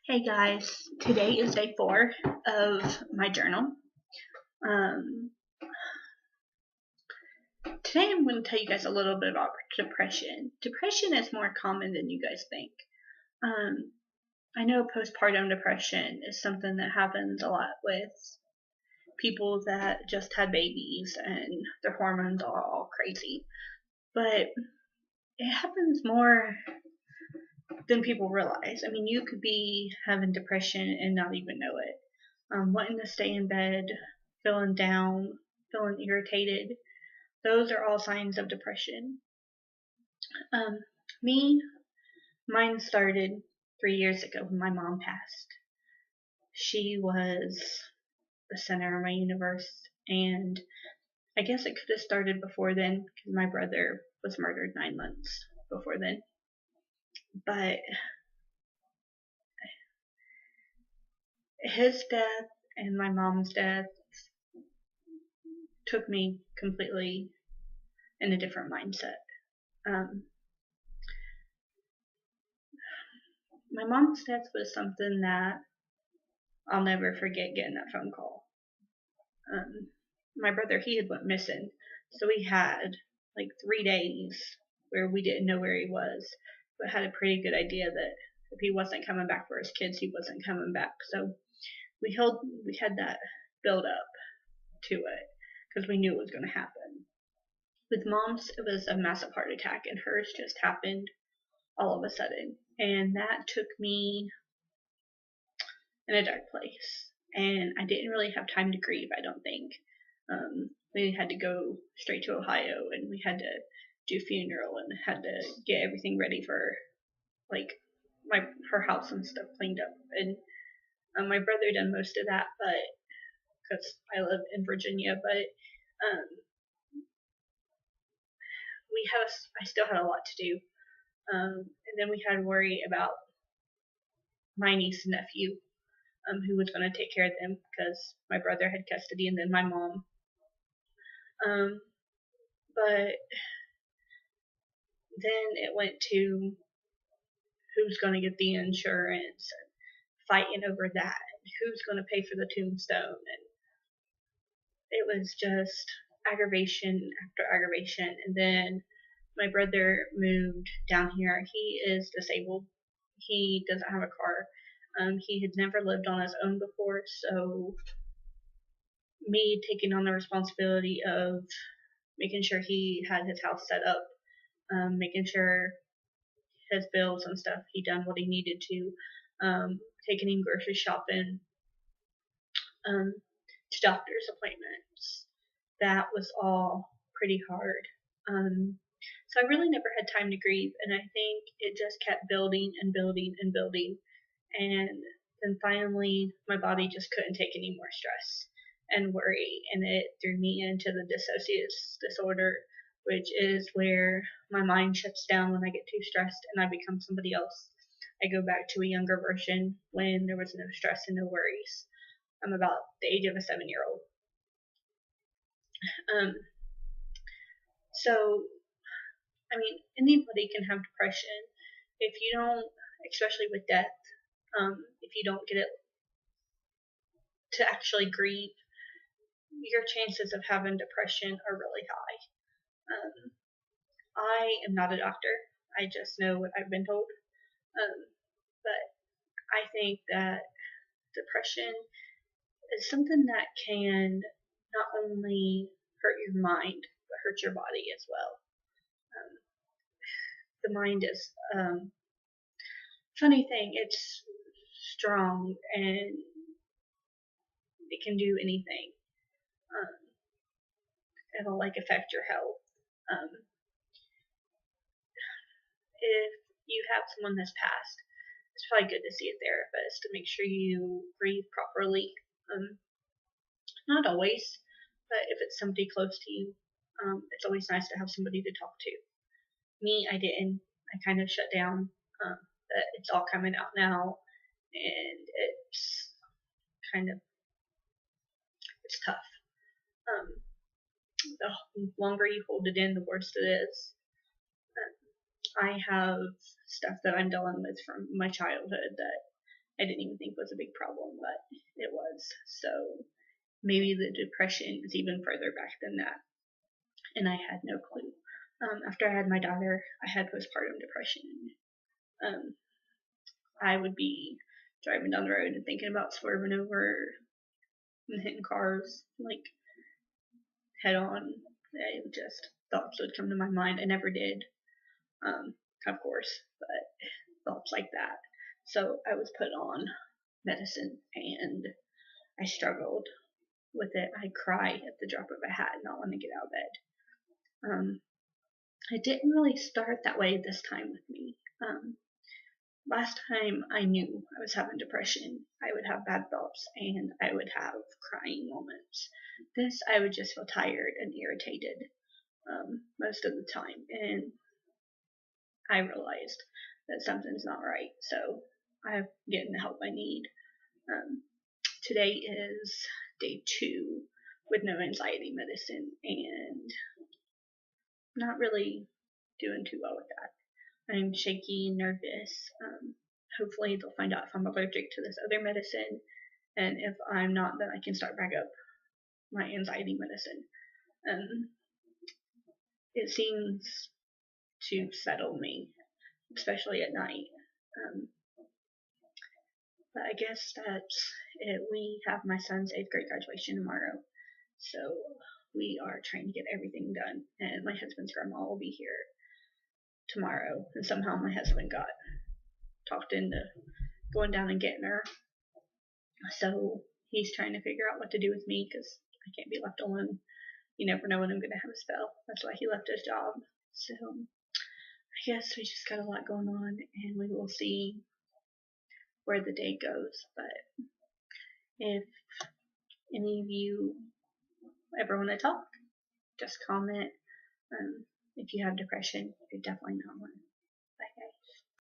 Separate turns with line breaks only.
Hey guys, today is day 4 of my journal. Um, Today I'm going to tell you guys a little bit about depression. Depression is more common than you guys think. Um, I know postpartum depression is something that happens a lot with people that just had babies and their hormones are all crazy. But it happens more than people realize. I mean, you could be having depression and not even know it. Wanting to stay in bed, feeling down, feeling irritated. Those are all signs of depression. Um, me, mine started 3 years ago when my mom passed. She was the center of my universe, and I guess it could have started before then because my brother was murdered 9 months before then. But his death and my mom's death took me completely in a different mindset. Um, my mom's death was something that I'll never forget getting that phone call. My brother, he had went missing, so we had like 3 days where we didn't know where he was, but had a pretty good idea that if he wasn't coming back for his kids, he wasn't coming back. So we had that build up to it because we knew it was going to happen. With mom's, it was a massive heart attack, and hers just happened all of a sudden, and that took me in a dark place. And I didn't really have time to grieve, I don't think. We had to go straight to Ohio, and we had to do funeral and had to get everything ready for like her house and stuff cleaned up. And my brother done most of that, but because I live in Virginia, but I still had a lot to do. And then we had to worry about my niece and nephew, who was going to take care of them because my brother had custody, and then my mom. But then it went to who's going to get the insurance and fighting over that, and who's going to pay for the tombstone. And it was just aggravation after aggravation. And then my brother moved down here. He is disabled. He doesn't have a car. He had never lived on his own before, so me taking on the responsibility of making sure he had his house set up, making sure his bills and stuff, he done what he needed to, taking him grocery shopping, to doctor's appointments. That was all pretty hard. So I really never had time to grieve, and I think it just kept building and building and building. And then finally, my body just couldn't take any more stress and worry, and it threw me into the dissociative disorder, which is where my mind shuts down when I get too stressed and I become somebody else. I go back to a younger version when there was no stress and no worries. I'm about the age of a 7-year-old. So, I mean, anybody can have depression if you don't, especially with death, if you don't get it to actually grieve, your chances of having depression are really high. I am not a doctor. I just know what I've been told. But I think that depression is something that can not only hurt your mind, but hurt your body as well. The mind is funny thing. It's strong and it can do anything. It'll like affect your health. If you have someone that's passed, it's probably good to see a therapist to make sure you breathe properly. Not always, but if it's somebody close to you, it's always nice to have somebody to talk to. Me, I didn't. I kind of shut down. But it's all coming out now, and it's kind of it's tough. The longer you hold it in, the worse it is. I have stuff that I'm dealing with from my childhood that I didn't even think was a big problem, but it was. So maybe the depression is even further back than that, and I had no clue. After I had my daughter, I had postpartum depression. Um, I would be driving down the road and thinking about swerving over and hitting cars, like, head on. Just thoughts would come to my mind. I never did, of course, but thoughts like that. So I was put on medicine, and I struggled with it. I'd cry at the drop of a hat, not want to get out of bed. It didn't really start that way this time with me. Last time I knew I was having depression, I would have bad thoughts and I would have crying moments. This, I would just feel tired and irritated most of the time, and I realized that something's not right, so I'm getting the help I need. Today is day 2 with no anxiety medicine, and not really doing too well with that. I'm shaky and nervous. Hopefully they'll find out if I'm allergic to this other medicine, and if I'm not, then I can start back up my anxiety medicine. It seems to settle me, especially at night. But I guess that's it. We have my son's 8th grade graduation tomorrow, so we are trying to get everything done, and my husband's grandma will be here tomorrow, and somehow my husband got talked into going down and getting her, so he's trying to figure out what to do with me, because I can't be left alone. You never know when I'm going to have a spell. That's why he left his job. So I guess we just got a lot going on, and we will see where the day goes. But if any of you ever want to talk, just comment. If you have depression, you're definitely not alone.